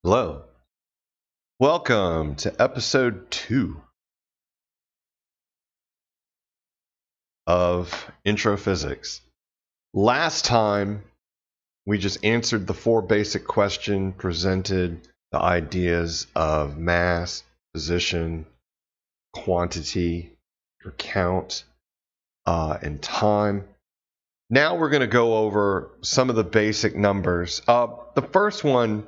Hello. Welcome to episode 2 of Intro Physics. Last time, we just answered the 4 basic questions, presented the ideas of mass, position, quantity, or count, and time. Now we're going to go over some of the basic numbers. The first one,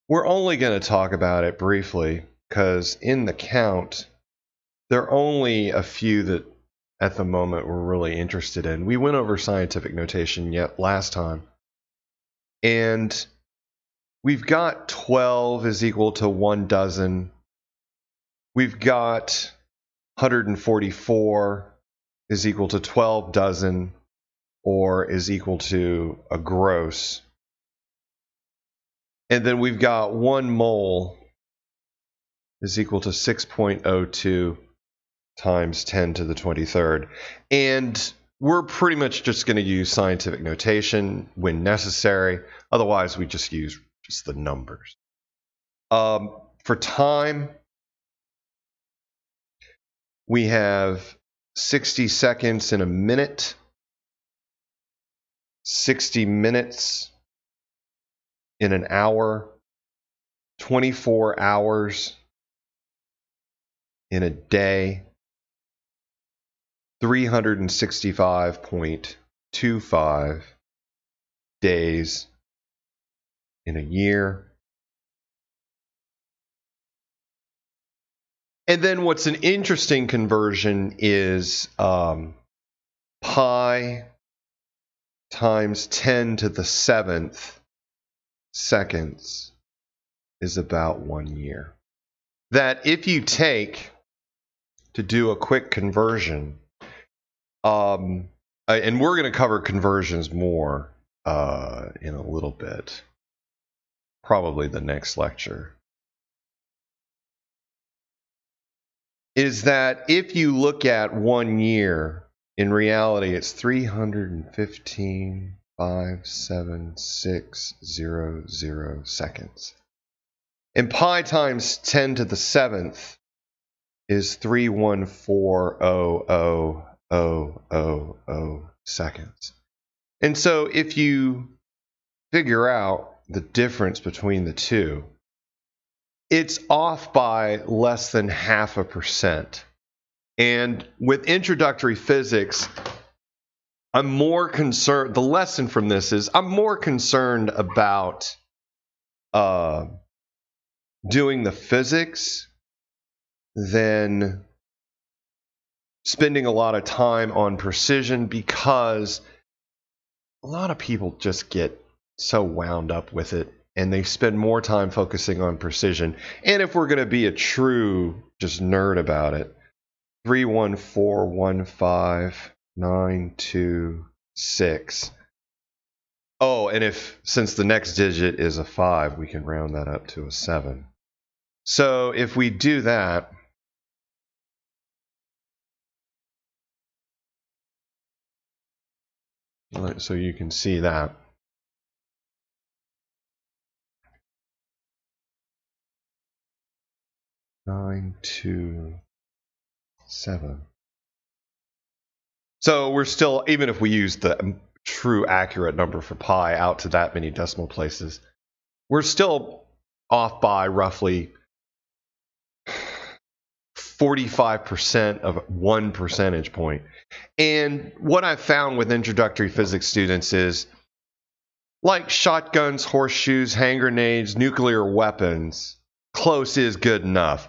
we're only going to talk about it briefly because in the count, there are only a few that at the moment we're really interested in. We went over scientific notation yet last time. And we've got 12 is equal to 1 dozen. We've got 144 is equal to 12 dozen or is equal to a gross. And then we've got 1 mole is equal to 6.02 times 10 to the 23rd. And we're pretty much just going to use scientific notation when necessary. Otherwise, we just use just the numbers. For time, we have 60 seconds in a minute, 60 minutes in an hour, 24 hours in a day, 365.25 days in a year. And then what's an interesting conversion is pi times 10 to the 7th seconds is about 1 year. That if you take, to do a quick conversion, and we're going to cover conversions more in a little bit, probably the next lecture, is that if you look at 1 year, in reality it's 315,576,000 seconds. And pi times 10 to the 7th is 314,000 seconds. And so if you figure out the difference between the two, it's off by less than 0.5%. And with introductory physics, I'm more concerned, the lesson from this is I'm more concerned about doing the physics than spending a lot of time on precision, because a lot of people just get so wound up with it and they spend more time focusing on precision. And if we're going to be a true just nerd about it, 31415,926. Oh, and since the next digit is a 5, we can round that up to a 7. So if we do that, so you can see that. Nine, 2, 7. So we're still, even if we use the true accurate number for pi out to that many decimal places, we're still off by roughly 45% of 1 percentage point. And what I've found with introductory physics students is, like shotguns, horseshoes, hand grenades, nuclear weapons, close is good enough.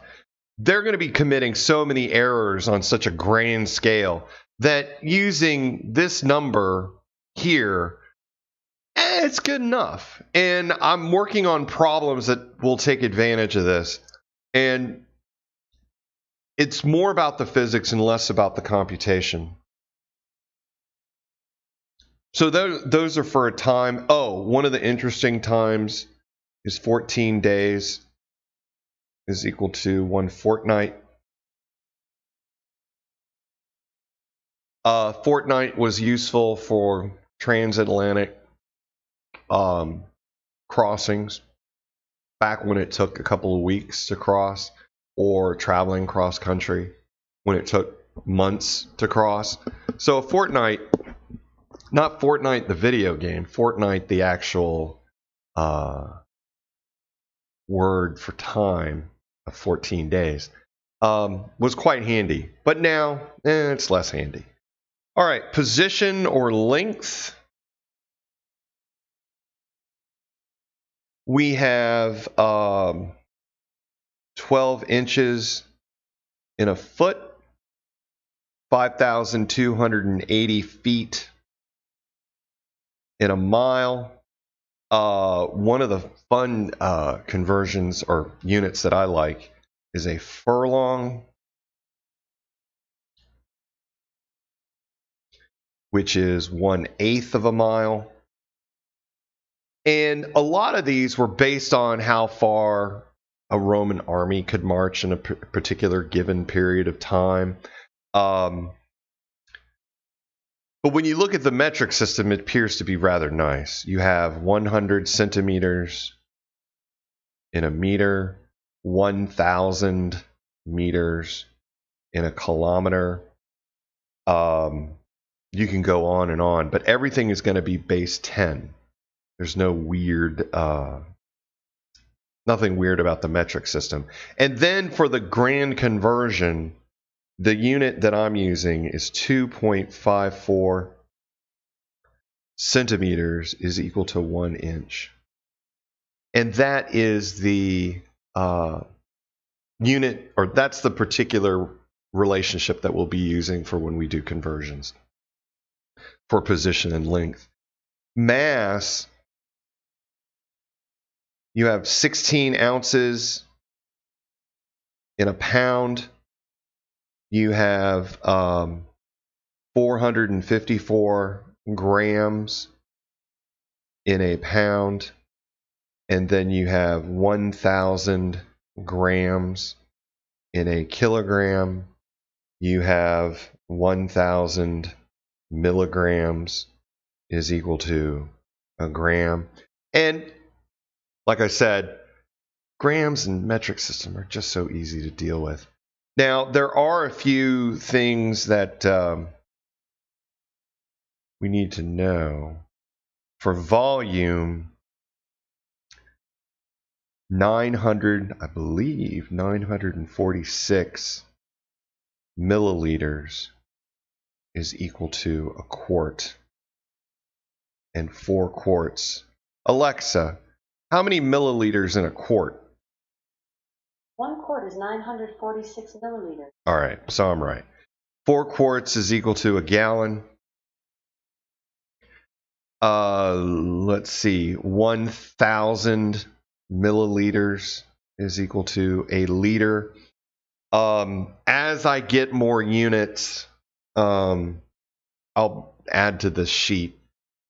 They're going to be committing so many errors on such a grand scale that using this number here, it's good enough. And I'm working on problems that will take advantage of this. And it's more about the physics and less about the computation. So those are for a time. Oh, one of the interesting times is 14 days is equal to 1 fortnight. Fortnight was useful for transatlantic crossings. back when it took a couple of weeks to cross, or traveling cross country when it took months to cross. So Fortnite, not Fortnite the video game, Fortnite the actual word for time of 14 days, was quite handy. But now, it's less handy. All right, position or length. We have 12 inches in a foot, 5,280 feet in a mile. One of the fun conversions or units that I like is a furlong, which is 1/8 of a mile. And a lot of these were based on how far a Roman army could march in a particular given period of time. But when you look at the metric system, it appears to be rather nice. You have 100 centimeters in a meter, 1,000 meters in a kilometer. You can go on and on, but everything is going to be base 10. There's no weird, nothing weird about the metric system. And then for the grand conversion, the unit that I'm using is 2.54 centimeters is equal to 1 inch. And that is the unit, or that's the particular relationship that we'll be using for when we do conversions for position and length. Mass, you have 16 ounces in a pound. You have 454 grams in a pound. And then you have 1,000 grams in a kilogram. You have 1,000 milligrams is equal to a gram. And like I said, grams and metric system are just so easy to deal with. Now, there are a few things that we need to know. For volume, 946 milliliters is equal to a quart. And 4 quarts. Alexa, how many milliliters in a quart? 1 quart is 946 milliliters. All right, so I'm right. 4 quarts is equal to a gallon. Let's see, 1,000 milliliters is equal to a liter. As I get more units, I'll add to this sheet,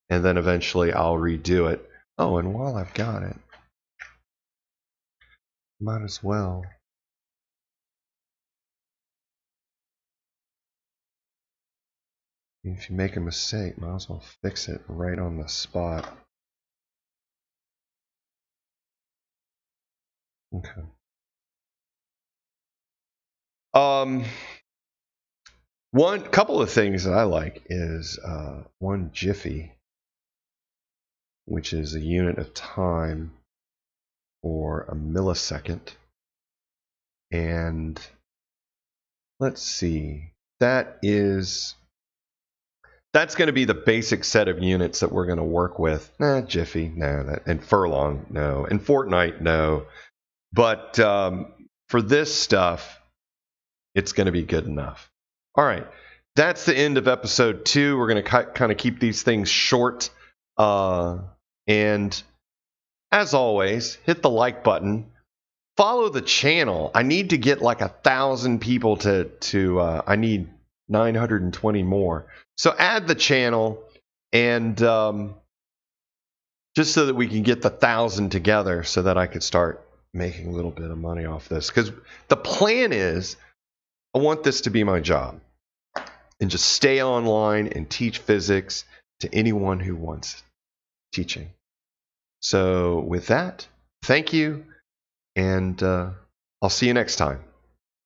and then eventually I'll redo it. Oh, and while I've got it, might as well. If you make a mistake, might as well fix it right on the spot. Okay. One couple of things that I like is one Jiffy, which is a unit of time for a millisecond. And let's see, that's going to be the basic set of units that we're going to work with. Jiffy, no. And furlong, no. And Fortnite, no. But for this stuff, it's going to be good enough. All right, that's the end of episode 2. We're going to kind of keep these things short. And as always, hit the like button. Follow the channel. I need to get like 1,000 people to I need 920 more. So add the channel, and just so that we can get the 1,000 together so that I could start making a little bit of money off this. Because the plan is I want this to be my job and just stay online and teach physics to anyone who wants teaching. So with that, thank you. and I'll see you next time.